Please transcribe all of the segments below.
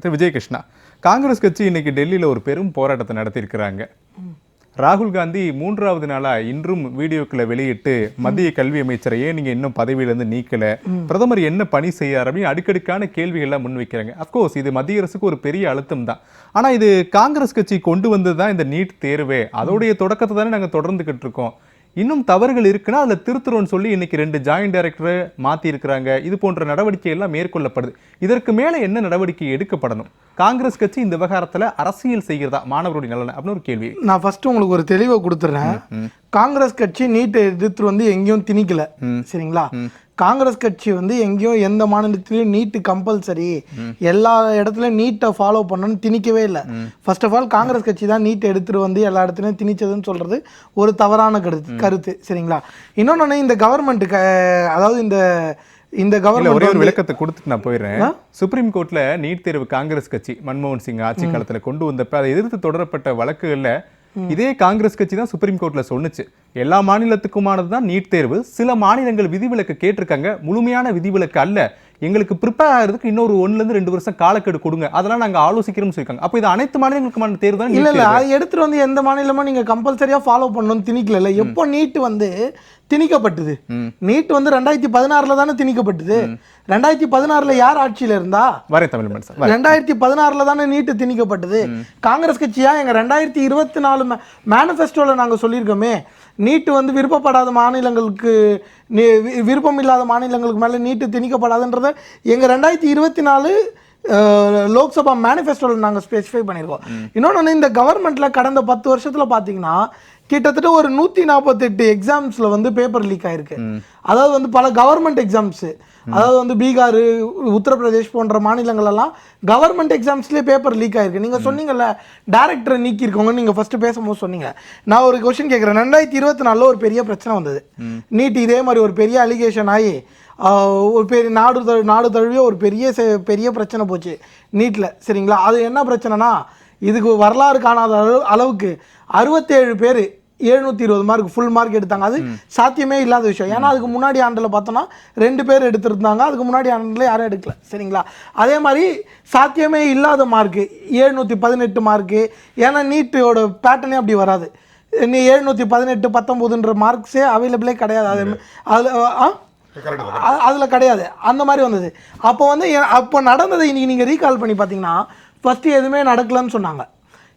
திரு விஜயகிருஷ்ணா, காங்கிரஸ் கட்சி இன்னைக்கு டெல்லியில் ஒரு பெரும் போராட்டத்தை நடத்தியிருக்கிறாங்க. ராகுல் காந்தி 3வது நாளா இன்றும் வீடியோக்களை வெளியிட்டு மத்திய கல்வி அமைச்சரையே நீங்க இன்னும் பதவியிலிருந்து நீக்கல, பிரதமர் என்ன பணி செய்யார் அப்படின்னு அடுக்கடுக்கான கேள்விகள்லாம் முன்வைக்கிறாங்க. அப்கோர்ஸ் இது மத்திய அரசுக்கு ஒரு பெரிய அழுத்தம் தான். ஆனா இது காங்கிரஸ் கட்சி கொண்டு வந்ததுதான் இந்த நீட் தேர்வே. அதோடைய தொடக்கத்தை தானே நாங்க தொடர்ந்துகிட்டு இருக்கோம். இன்னும் தவறுகள் இருக்குன்னா அதில் திருத்துறோன்னு சொல்லி இன்னைக்கு 2 ஜாயிண்ட் டைரக்டரை மாற்றி இருக்கிறாங்க. இது போன்ற நடவடிக்கை எல்லாம் மேற்கொள்ளப்படுது. இதற்கு மேலே என்ன நடவடிக்கை எடுக்கப்படணும்? காங்கிரஸ் கட்சி இந்த விவகாரத்தில் அரசியல் செய்கிறதா மாணவருடைய நலன் அப்படின்னு ஒரு கேள்வி. நான் ஃபர்ஸ்ட் உங்களுக்கு ஒரு தெளிவை கொடுத்துறேன். காங்கிரஸ் கட்சி நீட்டை எதிர்த்து எங்கேயும் திணிக்கல, சரிங்களா? காங்கிரஸ் கட்சி எங்கேயும் எந்த மாநிலத்திலையும் நீட்டு கம்பல்சரி எல்லா இடத்துலையும் நீட்டை ஃபாலோ பண்ணணும்னு திணிக்கவே இல்லை. ஃபர்ஸ்ட் ஆஃப் ஆல் காங்கிரஸ் கட்சி தான் நீட்டை எடுத்துட்டு எல்லா இடத்துலையும் திணிச்சதுன்னு சொல்றது ஒரு தவறான கருத்து, சரிங்களா? இன்னொன்னு, இந்த கவர்மெண்ட்டுக்கு, அதாவது இந்த கவர்மெண்ட் ஒரு விளக்கத்தை கொடுத்துட்டு நான் போயிடுறேன். சுப்ரீம் கோர்ட்ல நீட் தேர்வு காங்கிரஸ் கட்சி மன்மோகன் சிங் ஆட்சி காலத்துல கொண்டு வந்தப்ப அதை எதிர்த்து தொடரப்பட்ட வழக்குகள்ல இதே காங்கிரஸ் கட்சி தான் சுப்ரீம் கோர்ட்ல சொன்னுச்சு, எல்லா மாநிலத்துக்குமானது தான் நீட் தேர்வு, சில மாநிலங்கள் விதிவிலக்கு கேட்டிருக்காங்க, முழுமையான விதிவிலக்கு அல்ல, எங்களுக்கு ப்ரிப்பேர் ஆகிறதுக்கு இன்னொரு 1 to 2 வருஷம் காலக்கெடு கொடுங்க, அதெல்லாம் நாங்க ஆலோசிக்கிறோம்னு சொல்லிருக்காங்க. அப்போ இது அனைத்து மாநிலங்களுக்குமான தேர்வு தான் இல்ல அது எடுத்துட்டு எந்த மாநிலமும் நீங்க கம்பல்சரியா ஃபாலோ பண்ணணும்னு திணிக்கல. எப்போ நீட் திணிக்கப்பட்டது? நீட் 2016 தானே திணிக்கப்பட்டது. 2016 யார் ஆட்சியில இருந்தா? 2016 தானே நீட்டு திணிக்கப்பட்டது. காங்கிரஸ் கட்சியா எங்க 2024 மேனிஃபெஸ்டோல நாங்க சொல்லியிருக்கோமே, நீட்டு விருப்பப்படாத மாநிலங்களுக்கு, விருப்பம் இல்லாத மாநிலங்களுக்கு மேல நீட்டு திணிக்கப்படாதுன்றத எங்க 2024 லோக்சபா மேனிஃபெஸ்டோவில் நாங்கள் ஸ்பெசிஃபை பண்ணியிருக்கோம். இன்னொன்று, இந்த கவர்மெண்ட்டில் கடந்த 10 வருஷத்துல பார்த்தீங்கன்னா கிட்டத்தட்ட ஒரு 148 எக்ஸாம்ஸில் பேப்பர் லீக் ஆயிருக்கு. அதாவது பல கவர்மெண்ட் எக்ஸாம்ஸு, அதாவது பீகார், உத்தரப்பிரதேஷ் போன்ற மாநிலங்கள் எல்லாம் கவர்மெண்ட் எக்ஸாம்ஸ்லேயே பேப்பர் லீக் ஆயிருக்கு. நீங்கள் சொன்னீங்கல்ல டேரக்டரை நீக்கியிருக்கோங்கன்னு நீங்கள் ஃபர்ஸ்ட் பேசும்போது சொன்னீங்க. நான் ஒரு கொஸ்டின் கேட்குறேன். 2024 ஒரு பெரிய பிரச்சனை வந்தது. நீட் இதே மாதிரி ஒரு பெரிய அலிகேஷன் ஆகி ஒரு பெரிய நாடு தழுவிய ஒரு பெரிய பிரச்சனை போச்சு நீட்டில், சரிங்களா? அது என்ன பிரச்சனைனா, இதுக்கு வரலாறு காணாத அளவுக்கு 67 பேர் 720 மார்க் ஃபுல் மார்க் எடுத்தாங்க. அது சாத்தியமே இல்லாத விஷயம். ஏன்னா அதுக்கு முன்னாடி ஆண்டில் பார்த்தோன்னா 2 பேர் எடுத்துருந்தாங்க, அதுக்கு முன்னாடி ஆண்டில் யாரும் எடுக்கல, சரிங்களா? அதே மாதிரி சாத்தியமே இல்லாத மார்க்கு 718 மார்க்கு. ஏன்னா நீட்டோட பேட்டர்னே அப்படி வராது. நீ 718, 19ன்ற மார்க்ஸே அவைலபிளே கிடையாது. அதில் கிடையாது. அந்த மாதிரி வந்தது. அப்போ நடந்ததை இன்னைக்கு நீங்கள் ரீகால் பண்ணி பார்த்தீங்கன்னா, ஃபஸ்ட்டு எதுவுமே நடக்கலன்னு சொன்னாங்க.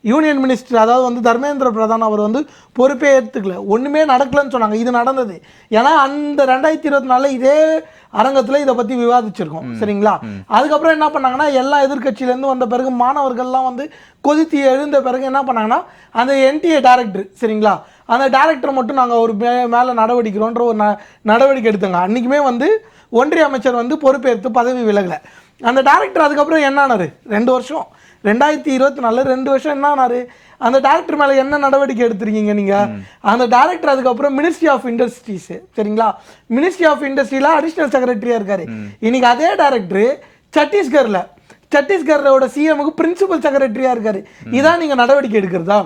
யூனியன் மினிஸ்டர், அதாவது தர்மேந்திர பிரதான் அவர் பொறுப்பே ஏற்றுக்கல, ஒன்றுமே நடக்கலன்னு சொன்னாங்க. இது நடந்தது. ஏன்னா அந்த 2024 இதே அரங்கத்தில் இதை பற்றி விவாதிச்சிருக்கோம், சரிங்களா? அதுக்கப்புறம் என்ன பண்ணாங்கன்னா, எல்லா எதிர்கட்சியிலேருந்து வந்த பிறகு மாணவர்கள்லாம் கொதித்து எழுந்த பிறகு என்ன பண்ணாங்கன்னா, அந்த என்டிஏ டைரக்டர், சரிங்களா, அந்த டைரக்டரை மட்டும் நாங்கள் ஒரு மேலே நடவடிக்கிறோன்ற ஒரு நடவடிக்கை எடுத்தாங்க. அன்றைக்குமே ஒன்றிய அமைச்சர் பொறுப்பேற்று பதவி விலகலை. அந்த டைரக்டர் அதுக்கப்புறம் என்ன ஆனார்? 2 வருஷம், 2024 2 வருஷம் என்ன ஆனார்? அந்த டைரக்டர் மேலே என்ன நடவடிக்கை எடுத்துருக்கீங்க நீங்கள்? அந்த டைரக்டர் அதுக்கப்புறம் மினிஸ்ட்ரி ஆஃப் இண்டஸ்ட்ரீஸ், சரிங்களா, மினிஸ்ட்ரி ஆஃப் இண்டஸ்ட்ரியில் அடிஷ்னல் செக்ரட்டரியாக இருக்கார். இன்னைக்கு அதே டைரக்டர் சத்தீஸ்கரோட சிஎம்முக்கு பிரின்சிபல் செக்ரட்டரியாக இருக்கார். இதான் நீங்கள் நடவடிக்கை எடுக்கிறதா?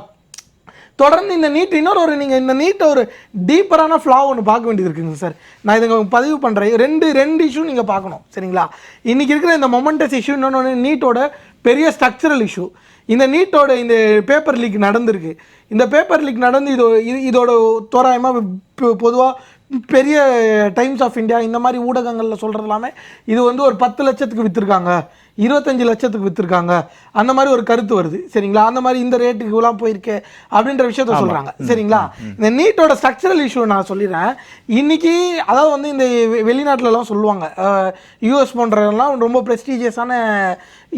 தொடர்ந்து இந்த நீட் நீங்கள் இந்த நீட்டை ஒரு டீப்பரான ஃப்ளா ஒன்று பார்க்க வேண்டியது இருக்குங்க சார். நான் இதை பதிவு பண்ணுறேன். ரெண்டு இஷ்யூ நீங்கள் பார்க்கணும், சரிங்களா? இன்றைக்கி இருக்கிற இந்த மொமெண்டஸ் இஷ்யூ, இன்னொன்று நீட்டோட பெரிய ஸ்ட்ரக்சரல் இஷ்யூ. இந்த நீட்டோட இந்த பேப்பர் லீக் நடந்திருக்கு. இந்த பேப்பர் லீக் நடந்து இதோட தோராயமாக பொதுவாக பெரிய டைம்ஸ் ஆஃப் இந்தியா இந்த மாதிரி ஊடகங்களில் சொல்கிறது எல்லாமே இது ஒரு 10 லட்சத்துக்கு விற்றுருக்காங்க, 25 லட்சத்துக்கு விற்றுருக்காங்க, அந்த மாதிரி ஒரு கருத்து வருது, சரிங்களா? அந்த மாதிரி இந்த ரேட்டுக்குலாம் போயிருக்கு அப்படின்ற விஷயத்த சொல்கிறாங்க, சரிங்களா? இந்த நீட்டோட ஸ்ட்ரக்சரல் இஷ்யூ நான் சொல்லிடுறேன். இன்றைக்கி அதாவது இந்த வெளிநாட்டிலலாம் சொல்லுவாங்க, யூஎஸ் போன்றலாம் ரொம்ப ப்ரெஸ்டீஜியஸான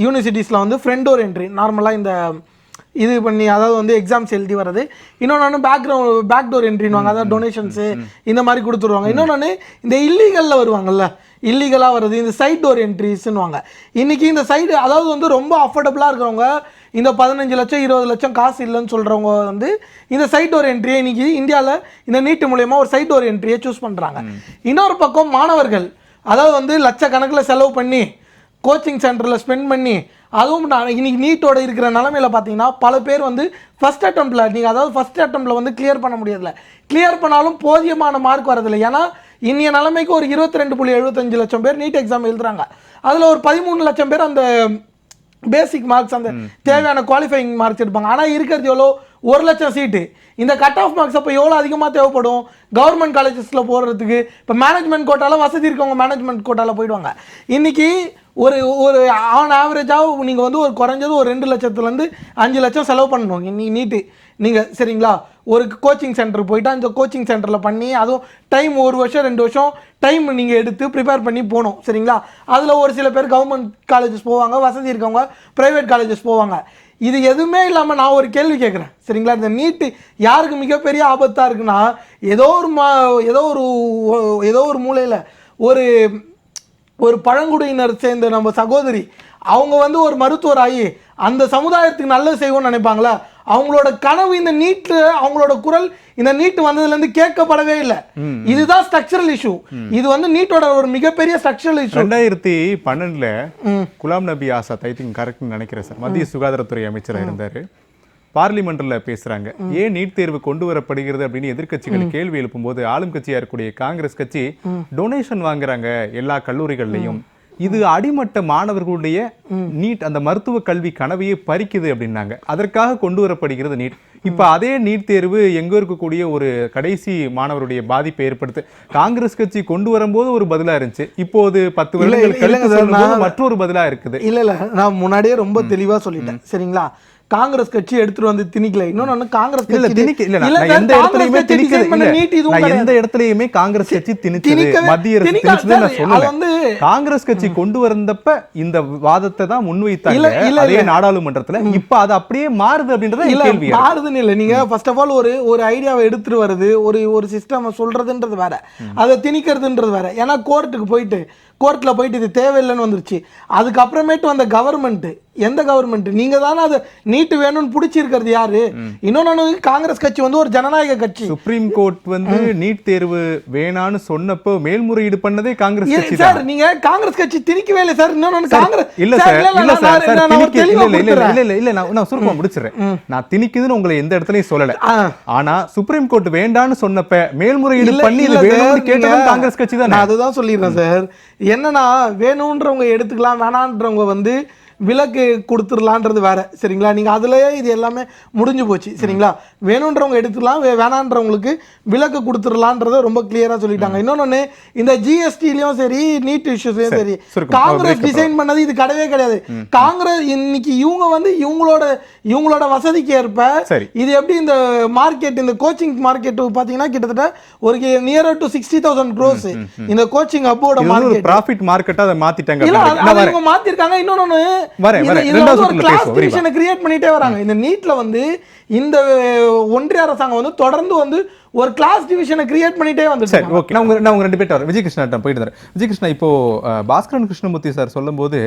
யூனிவர்சிட்டிஸில் ஃப்ரண்ட் டோர் என்ட்ரி நார்மலாக இந்த இது பண்ணி, அதாவது எக்ஸாம்ஸ் எழுதி வர்றது. இன்னொன்று பேக் டோர் என்ட்ரின்வாங்க, அதாவது டொனேஷன்ஸு இந்த மாதிரி கொடுத்துருவாங்க. இன்னொன்று இந்த இல்லீகலில் வருவாங்கல்ல, இல்லீகலாக வருது, இந்த சைட் டோர் என்ட்ரிஸ்ன்னுவாங்க. இன்றைக்கி இந்த சைடு, அதாவது ரொம்ப அஃபோர்டபுளாக இருக்கிறவங்க, இந்த 15 லட்சம் 20 லட்சம் காசு இல்லைன்னு சொல்கிறவங்க இந்த சைட் டோர் என்ட்ரியை இன்றைக்கி இந்தியாவில் இந்த நீட்டு மூலயமா ஒரு சைட் டோர் என்ட்ரியை சூஸ் பண்ணுறாங்க. இன்னொரு பக்கம் மாணவர்கள், அதாவது லட்சக்கணக்கில் செலவு பண்ணி கோச்சிங் சென்டரில் ஸ்பெண்ட் பண்ணி, அதுவும் இன்னைக்கு நீட்டோட இருக்கிற நிலமையில பார்த்தீங்கன்னா பல பேர் ஃபர்ஸ்ட் அட்டெம்ப்டில், நீங்கள் அதாவது ஃபர்ஸ்ட் அட்டெம்ப்டில் கிளியர் பண்ண முடியல, கிளியர் பண்ணாலும் போதியமான மார்க் வரதில்லை. ஏன்னா இன்னைய நிலைமைக்கு ஒரு 22.75 லட்சம் பேர் நீட் எக்ஸாம் எழுதுறாங்க. அதில் ஒரு 13 லட்சம் பேர் அந்த பேசிக் மார்க்ஸ் அந்த தேவையான குவாலிஃபைங் மார்க்ஸ் எடுப்பாங்க. ஆனால் இருக்கிறது எவ்வளோ 1,00,000 சீட்டு. இந்த கட் ஆஃப் மார்க்ஸ் அப்போ எவ்வளோ அதிகமாக தேவைப்படும் கவர்மெண்ட் காலேஜஸில் போகிறதுக்கு. இப்போ மேனேஜ்மெண்ட் கோட்டால வசதி இருக்கவங்க மேனேஜ்மெண்ட் கோட்டால போயிடுவாங்க. இன்னைக்கு ஒரு ஒரு ஆன் ஆவரேஜாக நீங்கள் வந்து ஒரு குறைஞ்சது ஒரு 2 லட்சத்துலேருந்து 5 லட்சம் செலவு பண்ணணும் நீட்டு நீங்கள், சரிங்களா? ஒரு கோச்சிங் சென்டர் போயிட்டு அந்த கோச்சிங் சென்டரில் பண்ணி அதுவும் டைம் 1 வருஷம் 2 வருஷம் டைம் நீங்கள் எடுத்து ப்ரிப்பேர் பண்ணி போகணும், சரிங்களா? அதில் ஒரு சில பேர் கவர்மெண்ட் காலேஜஸ் போவாங்க, வசதி இருக்கவங்க ப்ரைவேட் காலேஜஸ் போவாங்க. இது எதுவுமே இல்லாமல் நான் ஒரு கேள்வி கேட்குறேன், சரிங்களா? இந்த நீட்டு யாருக்கு மிகப்பெரிய ஆபத்தாக இருக்குன்னா, ஏதோ ஒரு மூலையில் ஒரு பழங்குடியினர் சேர்ந்த நம்ம சகோதரி அவங்க வந்து ஒரு மருத்துவர் ஆகி அந்த சமுதாயத்துக்கு நல்லது செய்வோம்னு நினைப்பாங்களா? அவங்களோட கனவு இந்த நீட்ல, அவங்களோட குரல் இந்த நீட் வந்ததுல இருந்து கேட்கப்படவே இல்லை. இதுதான் ஸ்ட்ரக்சரல் இஷ்யூ. இது வந்து நீட்டோட ஒரு மிகப்பெரிய structural issue. 2012 Ghulam Nabi Azad, I think கரெக்ட்னு நினைக்கிறேன் சார், மத்திய சுகாதாரத்துறை அமைச்சராக இருந்தாரு. பார்லிமெண்ட்ல பேசுறாங்க, ஏன் நீட் தேர்வு கொண்டு வரப்படுகிறது அப்படின்னு எதிர்க்கட்சிகள் கேள்வி எழுப்பும்போது ஆளும் கட்சியா இருக்கக்கூடிய காங்கிரஸ் கட்சி டொனேஷன் வாங்குறாங்க எல்லா கல்லூரிகள்லையும், இது அடிமட்ட மாணவர்களுடைய நீட் அந்த மருத்துவ கல்வி கனவையே பறிக்குது அப்படின்னாங்க. அதற்காக கொண்டு வரப்படுகிறது நீட். இப்ப அதே நீட் தேர்வு எங்க இருக்கக்கூடிய ஒரு கடைசி மாணவருடைய பாதிப்பை ஏற்படுத்து காங்கிரஸ் கட்சி கொண்டு வரும்போது ஒரு பதிலா இருந்துச்சு, இப்போது 10 வருடங்கள் கழித்து மற்றொரு பதிலா இருக்குது. இல்ல நான் முன்னாடியே ரொம்ப தெளிவா சொல்லிட்டேன், சரிங்களா? காங்கிரஸ் கட்சி எடுத்துட்டு வந்து திணிக்கல. இன்னொன்னு காங்கிரஸ் கட்சி எந்த இடத்துலயுமே காங்கிரஸ் கட்சி திணிச்சது, மத்திய அரசு திணிச்சது நான் சொல்லல. காங்கிரஸ் கட்சி கொண்டு வந்தப்ப இந்த வாதத்தை தான் முன்வைத்தாங்க அதே நாடாளுமன்றத்துல. இப்ப அது அப்படியே மாறுது அப்படின்றத கேள்வி. மாறுதுன்னு இல்ல, நீங்க ஃபர்ஸ்ட் ஆஃப் ஆல் ஒரு ஐடியாவை எடுத்துட்டு வருது, ஒரு சிஸ்டம் சொல்றதுன்றது வேற, அதை திணிக்கிறதுன்றது வேற. ஏன்னா கோர்ட்ல போயிட்டு இது தேவையில்லைன்னு வந்துருச்சு. அதுக்கப்புறமேட்டு வந்த கவர்மெண்ட், எந்த கவர்மெண்ட்? நீங்க தானே அது நீட்டு வேணும்னு பிடிச்சிருக்கிறது யாரு? இன்னொன்னு காங்கிரஸ் கட்சி வந்து ஒரு ஜனநாயக கட்சி. சுப்ரீம் கோர்ட் வந்து நீட் தேர்வு வேணான்னு சொன்னப்போ மேல்முறையீடு பண்ணதே காங்கிரஸ் கட்சி சார். நீங்க காங்கிரஸ் கட்சி திணிக்கவே இல்லை சார். இன்னொன்னு காங்கிரஸ் இல்ல சார், இல்ல நான் சுருக்கமா முடிச்சிடுறேன். நான் திணிக்குதுன்னு உங்களை எந்த இடத்துலயும் சொல்லல. ஆனா சுப்ரீம் கோர்ட் வேண்டான்னு சொன்னப்ப மேல்முறையீடு பண்ணி இது வேணும்னு கேட்டது காங்கிரஸ் கட்சி தான். நான் அதுதான் சொல்லிடுறேன் சார். என்னன்னா வேணும்ன்றவங்க எடுத்துக்கலாம், வேணான்றவங்க வந்து விலக்கு கொடுத்துடலான்றது வேற, சரிங்களா? நீங்க அதுலயே இது எல்லாமே முடிஞ்சு போச்சு, சரிங்களா? வேணுன்றவங்க எடுத்துக்கலாம், வேணான்றவங்களுக்கு விலக்கு கொடுத்துடலான்றத ரொம்ப கிளியரா சொல்லிட்டாங்க. இன்னொன்னு, இந்த ஜிஎஸ்டிலயும் சரி நீட் இஷ்யூஸ்லயும் சரி காங்கிரஸ் டிசைன் பண்ணது இது கிடையவே கிடையாது. காங்கிரஸ் இன்னைக்கு இவங்க வந்து இவங்களோட வசதிக்கு ஏற்ப இது எப்படி இந்த மார்க்கெட், இந்த கோச்சிங் மார்க்கெட் பாத்தீங்கன்னா கிட்டத்தட்ட ஒரு நியர் டு 60,000 crores இந்த கோச்சிங் அப்போட மார்க்கெட், ப்ராஃபிட் மார்க்கெட்டா அதை மாத்திட்டாங்க. இல்ல மாத்திருக்காங்க. இன்னொன்னு கிரியேட் பண்ணிட்டே வராங்க. இந்த நீட்ல வந்து இந்த ஒன்றிய அரசாங்கம் வந்து தொடர்ந்து வந்து ஒரு கிளாஸ் டிவிஷனை கிரியேட் பண்ணிட்டே வந்து. சரி, ஓகே. நான் உங்க 2 பேர் விஜய் கிருஷ்ணா போயிட்டு இருந்தேன். விஜய் கிருஷ்ணா, இப்போ பாஸ்கரன் கிருஷ்ணமூர்த்தி சார் சொல்லும்போது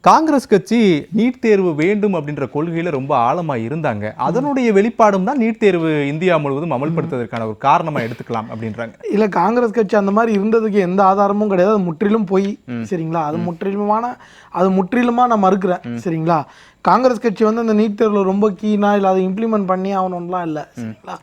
காங்கிரஸ் கட்சி நீட் தேர்வு வேண்டும் அப்படின்ற கொள்கையில ரொம்ப ஆழமா இருந்தாங்க. அதனுடைய வெளிப்பாடும் தான் நீட் தேர்வு இந்தியா முழுவதும் அமல்படுத்துவதற்கான ஒரு காரணமா எடுத்துக்கலாம் அப்படின்றாங்க. இல்ல, காங்கிரஸ் கட்சி அந்த மாதிரி இருந்ததுக்கு எந்த ஆதாரமும் கிடையாது. அது முற்றிலும் போய், சரிங்களா? அது முற்றிலுமா நான் மறுக்கிறேன், சரிங்களா? காங்கிரஸ் கட்சி வந்து அந்த நீட் தேர்வுல ரொம்ப கீனா இல்ல அதை இம்ப்ளிமெண்ட் பண்ணி ஆகணும்லாம் இல்ல.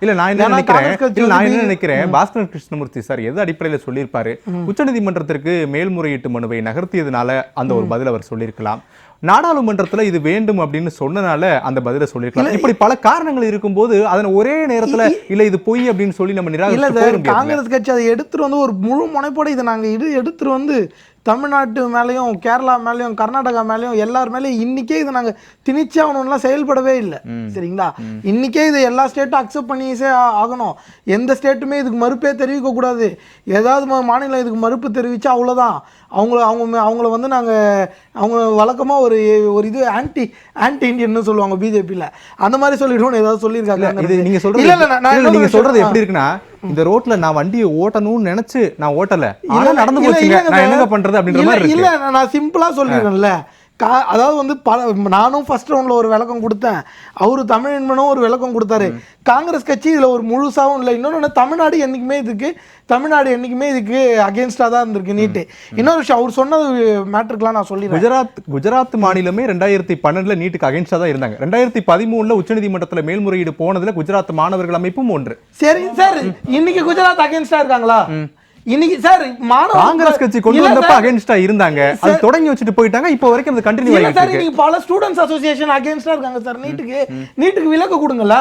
இல்ல நான் என்ன நினைக்கிறேன், பாஸ்கரன் கிருஷ்ணமூர்த்தி சார் எது அடிப்படையில சொல்லியிருப்பாரு, உச்சநீதிமன்றத்திற்கு மேல்முறையீட்டு மனுவை நகர்த்தியதுனால அந்த ஒரு பதில் அவர் சொல்லியிருக்கலாம். நாடாளுமன்றத்துல இது வேண்டும் அப்படின்னு சொன்னனால அந்த பதில சொல்லிருக்கலாம். இப்படி பல காரணங்கள் இருக்கும்போது அதனை ஒரே நேரத்துல இல்ல இது பொய் அப்படின்னு சொல்லி நம்ம நிராகரிச்சு காங்கிரஸ் கட்சி அதை எடுத்துட்டு வந்து ஒரு முழு முனைப்போட இதை நாங்க எடுத்துட்டு வந்து தமிழ்நாட்டு மேலேயும் கேரளா மேலேயும் கர்நாடகா மேலேயும் எல்லார் மேலேயும் இன்னைக்கே இதை நாங்கள் திணிச்சே ஆகணும்லாம் செயல்படவே இல்லை, சரிங்களா? இன்னைக்கே இதை எல்லா ஸ்டேட்டும் அக்செப்ட் பண்ணியே ஆகணும். எந்த ஸ்டேட்டுமே இதுக்கு மறுப்பே தெரிவிக்கக்கூடாது. ஏதாவது மாநிலம் இதுக்கு மறுப்பு தெரிவிச்சா அவ்வளோதான். அவங்கள வந்து அவங்க வழக்கமாக ஒரு இது ஆன்டி இண்டியன்னு சொல்லுவாங்க பிஜேபியில், அந்த மாதிரி சொல்லிடுவோம் ஏதாவது சொல்லியிருக்காங்க. இது நீங்க சொல்றது எப்படி இருக்குன்னா, இந்த ரோட்ல நான் வண்டியை ஓட்டணும்னு நினைச்சு நான் ஓட்டல, ஆனா நடந்து போச்சுங்க, நான் என்னங்க பண்றது அப்படின்ற மாதிரி. இல்ல, நான் சிம்பிளா சொல்லிடுறேன்ல. அதாவது வந்து நானும் ஃபர்ஸ்ட் ரவுண்ட்ல ஒரு விளக்கம் கொடுத்தேன், அவரு தமிழ் என்பனும் ஒரு விளக்கம் கொடுத்தாரு. காங்கிரஸ் கட்சி இதுல ஒரு முழுசாவும் இல்லை. இன்னொன்னு, தமிழ்நாடு என்னைக்குமே இதுக்கு அகேன்ஸ்டா தான் இருந்திருக்கு நீட்டு. இன்னொரு விஷயம் அவர் சொன்னது மேட்டருக்குலாம் நான் சொல்லிடுறேன். குஜராத் மாநிலமே 2012 நீட்டுக்கு அகேன்ஸ்டா தான் இருந்தாங்க. 2013 உச்சநீதிமன்றத்துல மேல்முறையீடு போனதுல குஜராத் மாணவர்கள் அமைப்பும் ஒன்று. சரி சார், இன்னைக்கு குஜராத் அகேன்ஸ்டா இருக்காங்களா? இன்னைக்கு சார் காங்கிரஸ் கட்சி கொண்டு வந்தப்ப அகைன்ஸ்டா இருந்தாங்க, அது தொடங்கி வச்சுட்டு போயிட்டாங்க, இப்போ வரைக்கும் அது கண்டினியூ ஆயிட்டு இருக்கு. நீங்க பல ஸ்டூடண்ட்ஸ் அசோசியேஷன் அகைன்ஸ்டா இருக்காங்க சார். நீட்டுக்கு விலக்கு கொடுங்கல.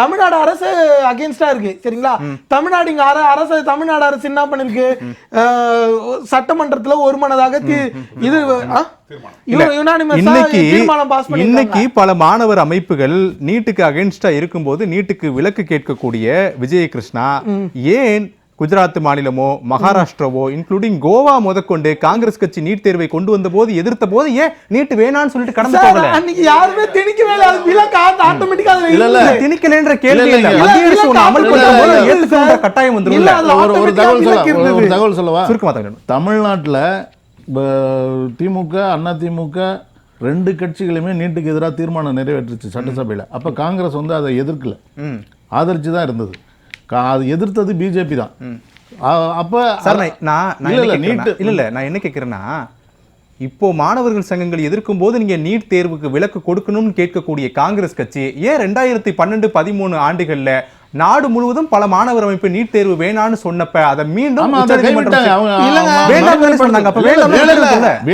தமிழ்நாடு அரசு அகைன்ஸ்டா இருக்கு சரிங்களா. தமிழ்நாடு இங்க அரசு தமிழ்நாடு அரசு என்ன பண்ணிருக்கு, சட்டமன்றத்துல ஒருமனதாக இது இன்னைக்கு பல மாணவர் அமைப்புகள் நீட்டுக்கு அகைன்ஸ்டா இருக்கும்போது நீட்டுக்கு விலக்கு கேட்கக்கூடிய விஜயகிருஷ்ணா ஏன் குஜராத் மாநிலமோ மகாராஷ்டிராவோ இன்க்ளூடிங் கோவா முதற்கொண்டு காங்கிரஸ் கட்சி நீட் தேர்வை கொண்டு வந்த போது எதிர்த்த போது ஏன் நீட் வேணான்னு சொல்லிட்டு கடந்து போகல? அன்னைக்கு யாருமே திணிக்கவே இல்ல, அது விலக்கு ஆட்டோமேட்டிக்கா இல்ல திணிக்கலன்ற கேள்வி இல்ல. மத்திய அரசு ஒன்னு அமல் பண்ணும்போது ஏத்துக்கணும்ன்ற கட்டாயம் வந்துரும். ஒரு தகவல் சொல்லவா? தமிழ்நாட்டுல திமுக அதிமுக ரெண்டு கட்சிகளுமே நீட்டுக்கு எதிராக தீர்மானம் நிறைவேற்றுச்சு சட்டசபையில. அப்ப காங்கிரஸ் வந்து அதை எதிர்க்கல, ஆதரிச்சு தான் இருந்தது. அது எதிர்த்தது பிஜேபி தான். அப்ப நான் என்ன கேட்கிறேன்னா, இப்போ மாணவர்கள் சங்கங்கள் எதிர்க்கும் போது நீங்க நீட் தேர்வுக்கு விலக்கு கொடுக்கணும்னு கேட்கக்கூடிய காங்கிரஸ் கட்சி ஏன் 2012-13 ஆண்டுகள்ல நாடு முழுவதும் பல மாணவர் அமைப்பு நீட் தேர்வு வேணான்னு சொன்னப்ப அதை மீண்டும்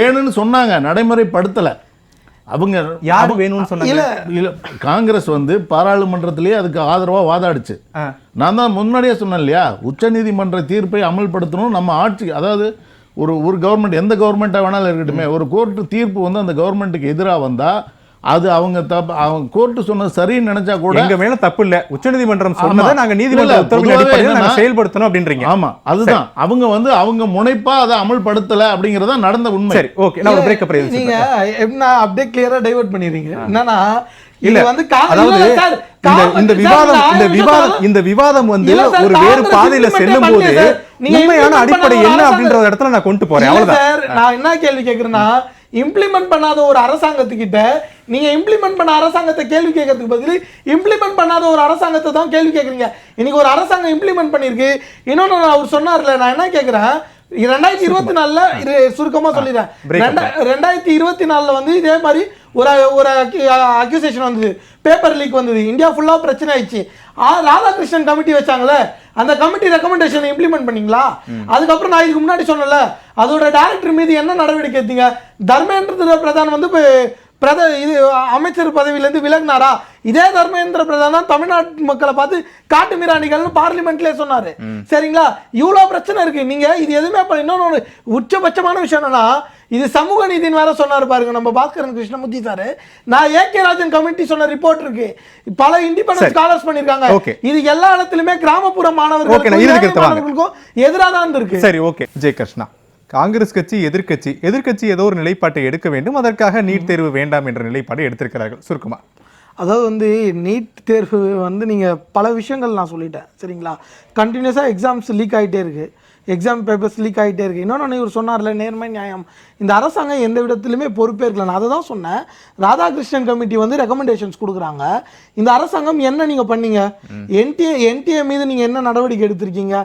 வேணும்னு சொன்னாங்க, நடைமுறைப்படுத்தல. அவங்க யாரு வேணும்னு சொன்னாங்க? காங்கிரஸ் வந்து பாராளுமன்றத்திலேயே அதுக்கு ஆதரவா வாதாடுச்சு. நான் தான் முன்னாடியே சொன்னேன் இல்லையா, உச்சநீதிமன்ற தீர்ப்பை அமல்படுத்தணும். நம்ம ஆட்சி, அதாவது ஒரு கவர்மெண்ட், எந்த கவர்மெண்டா வேணாலும் இருக்கட்டுமே, ஒரு கோர்ட் தீர்ப்பு வந்து அந்த கவர்மெண்ட்டுக்கு எதிராக வந்தா அது அவங்க கோர்ட் சொன்னது சரின்னு நினைச்சா கூட எங்க மேல தப்பு இல்ல, உச்சநீதிமன்றம் சொன்னதை நாங்க நீதிமன்ற உத்தரவின் அடிப்படையில் நாங்க செயல்படுத்தணும் அப்படின்றீங்க. ஆமா, அதுதான் அவங்க வந்து அவங்க முனைப்பா அதை அமல்படுத்தல அப்படிங்கறத நடந்த உண்மை. சரி, ஓகே, நான் ஒரு பிரேக் அப் நீங்க என்ன அப்படியே கிளியரா டைவர்ட் பண்ணிடுறீங்க. என்னன்னா இல்ல வந்து இந்த விவாதம் வந்து ஒரு வேறு பாதையில செல்லும் போது உண்மையான அடிப்படை என்ன அப்படின்ற இடத்துல நான் கொண்டு போறேன். அவ்வளவுதான். நான் என்ன கேள்வி கேட்கிறேன்னா, இம்ப்ளிமெண்ட் பண்ணாத ஒரு அரசாங்கத்துக்கிட்ட நீங்க இம்ப்ளிமெண்ட் பண்ண அரசாங்கத்தை கேள்வி கேட்கறதுக்கு பதில் இம்ப்ளிமெண்ட் பண்ணாத ஒரு அரசாங்கத்தை தான் கேள்வி கேட்குறீங்க. இன்னைக்கு ஒரு அரசாங்கம் இம்ப்ளிமெண்ட் பண்ணிருக்கு. இன்னொன்னு அவர் சொன்னார்ல, நான் என்ன கேட்கிறேன், 2024 சுருக்கமா சொல்லிடுறேன், 2024 வந்து இதே மாதிரி ஒரு அக்யூசேஷன் வந்தது, பேப்பர் லீக் வந்தது, இந்தியா ஃபுல்லா பிரச்சனை ஆயிடுச்சு. ராதாகிருஷ்ணன் கமிட்டி வச்சாங்களே, அந்த கமிட்டி ரெக்கமெண்டேஷன் இம்ப்ளிமெண்ட் பண்ணீங்களா? அதுக்கப்புறம் நான் இதுக்கு முன்னாடி சொன்னல, அதோட டைரக்டர் மீது என்ன நடவடிக்கை எடுத்தீங்க? தர்மேந்திர பிரதான் வந்து இது அமைச்சர் பதவியிலேருந்து விலகினாரா? இதே தர்மேந்திர பிரதான் தான் தமிழ்நாட்டு மக்களை பார்த்து காட்டு மிராணிகள்னு பார்லிமெண்ட்லேயே சொன்னாரு. சரிங்களா? இவ்வளோ பிரச்சனை இருக்கு. நீங்க இது எதுவுமே இன்னொன்று உச்சபட்சமான விஷயம் என்னன்னா, இது சமூக நீதினு வேற சொன்னாரு பாருங்க நம்ம பாஸ்கரன் கிருஷ்ணமூர்த்தி சார். நான் ஏகே ராஜன் கமிட்டி சொன்ன ரிப்போர்ட் இருக்கு, பல இண்டிபெண்டன்ட் ஸ்காலர்ஸ் பண்ணிருக்காங்க. இது எல்லா இடத்துலயுமே கிராமப்புற மாணவர்களுக்கும் எதிராக தான் இருக்கு. சரி, ஓகே. ஜெயகிருஷ்ணா, காங்கிரஸ் கட்சி எதிர்க்கட்சி ஏதோ ஒரு நிலைப்பாட்டை எடுக்க வேண்டும், அதற்காக நீட் தேர்வு வேண்டாம் என்ற நிலைப்பாட்டை எடுத்திருக்கிறார்கள். சுருக்கமா, அதாவது வந்து நீட் தேர்வு வந்து நீங்கள் பல விஷயங்கள் நான் சொல்லிட்டேன் சரிங்களா. கண்டினியூஸாக எக்ஸாம்ஸ் லீக் ஆகிட்டே இருக்குது, எக்ஸாம் பேப்பர்ஸ் லீக் ஆகிட்டே இருக்குது. இன்னொன்று இவர் சொன்னார்ல, நேர்மை நியாயம், இந்த அரசாங்கம் எந்த விதத்துலையுமே பொறுப்பேற்கல. நான் அதை தான் சொன்னேன். ராதாகிருஷ்ணன் கமிட்டி வந்து ரெக்கமெண்டேஷன்ஸ் கொடுக்குறாங்க. இந்த அரசாங்கம் என்ன நீங்கள் பண்ணீங்க? என்டிஏ மீது நீங்கள் என்ன நடவடிக்கை எடுத்திருக்கீங்க?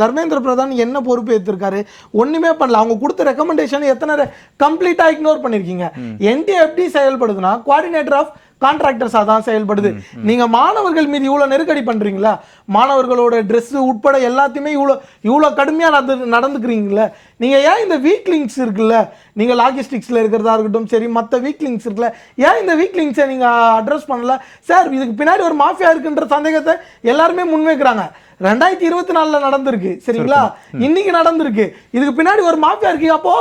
தர்மேந்திர பிரதான் என்ன பொறுப்பு ஏற்றிருக்காரு? ஒன்றுமே பண்ணல. அவங்க கொடுத்த ரெக்கமெண்டேஷன் எத்தனை கம்ப்ளீட்டாக இக்னோர் பண்ணியிருக்கீங்க. என்டிஏ எப்படி செயல்படுதுன்னா, கோஆர்டினேட்டர் ஆஃப் கான்ட்ராக்டர்ஸாக தான் செயல்படுது. நீங்க மாணவர்கள் மீது இவ்வளவு நெருக்கடி பண்றீங்களா? மாணவர்களோட ட்ரெஸ் உட்பட எல்லாத்தையுமே இவ்வளவு கடுமையா நடந்துக்கிறீங்களா? நீங்க ஏன் இந்த வீக் லிங்க்ஸ் இருக்குல்ல, நீங்க லாஜிஸ்டிக்ஸ்ல இருக்கிறதா இருக்கட்டும் சரி, மற்ற வீக் லிங்க்ஸ் இருக்குல்ல, ஏன் இந்த வீக் லிங்க்ஸை நீங்க அட்ரஸ் பண்ணல? சார், இதுக்கு பின்னாடி ஒரு மாஃபியா இருக்குன்ற சந்தேகத்தை எல்லாருமே முன்வைக்கிறாங்க. 2024 நடந்திருக்கு சரிங்களா, இன்னைக்கு நடந்திருக்கு. இதுக்கு பின்னாடி ஒரு மாஃபியா இருக்கு. அப்போ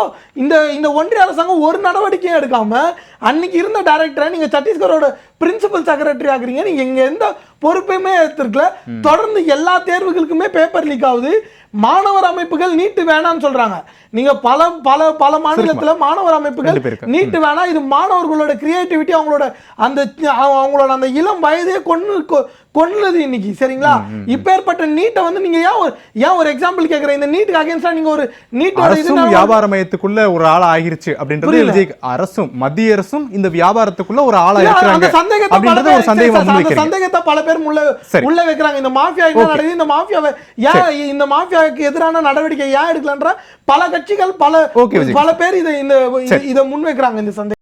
இந்த ஒன்றிய அரசாங்கம் ஒரு நடவடிக்கையும் எடுக்காம அன்னைக்கு இருந்த டைரக்டரை நீங்க சத்தீஸ்கரோட பிரின்சிபல் செக்ரட்டரி ஆகுறீங்க. நீங்க இங்க எந்த பொறுப்பையுமே எடுத்திருக்கல. தொடர்ந்து எல்லா தேர்வுகளுக்குமே பேப்பர் லீக் ஆகுது. மாணவர் அமைப்புகள் நீட்டு வேணாம்னு சொல்றாங்க. நீங்க பல பல பல மாநிலத்துல மாணவர் அமைப்புகள் நீட்டு வேணாம், இது மாணவர்களோட கிரியேட்டிவிட்டி, அவங்களோட அந்த இளம் வயதே கொன்னுது இன்னைக்கு சரிங்களா. இப்பேற்பட்ட நீட்டை வந்து நீங்க ஏன் ஒரு எக்ஸாம்பிள் கேக்குறேன், இந்த நீட்டுக்கு அகைன்ஸ்டா நீங்க ஒரு நீட்டோட வியாபார மையத்துக்குள்ள ஒரு ஆள் ஆகிருச்சு அப்படின்றது அரசும் மத்திய அரசும் இந்த வியாபாரத்துக்குள்ள ஒரு ஆளா இருக்கிறாங்க. அந்த சந்தேகத்தை பல பேர் உள்ள வைக்கிறாங்க. இந்த மாஃபியா என்ன நடக்குது, இந்த மாஃபியாவுக்கு எதிரான நடவடிக்கை ஏன் எடுக்கலன்ற பல கட்சிகள் பல பேர் இதை முன்வைக்கிறாங்க. இந்த சந்தேகம்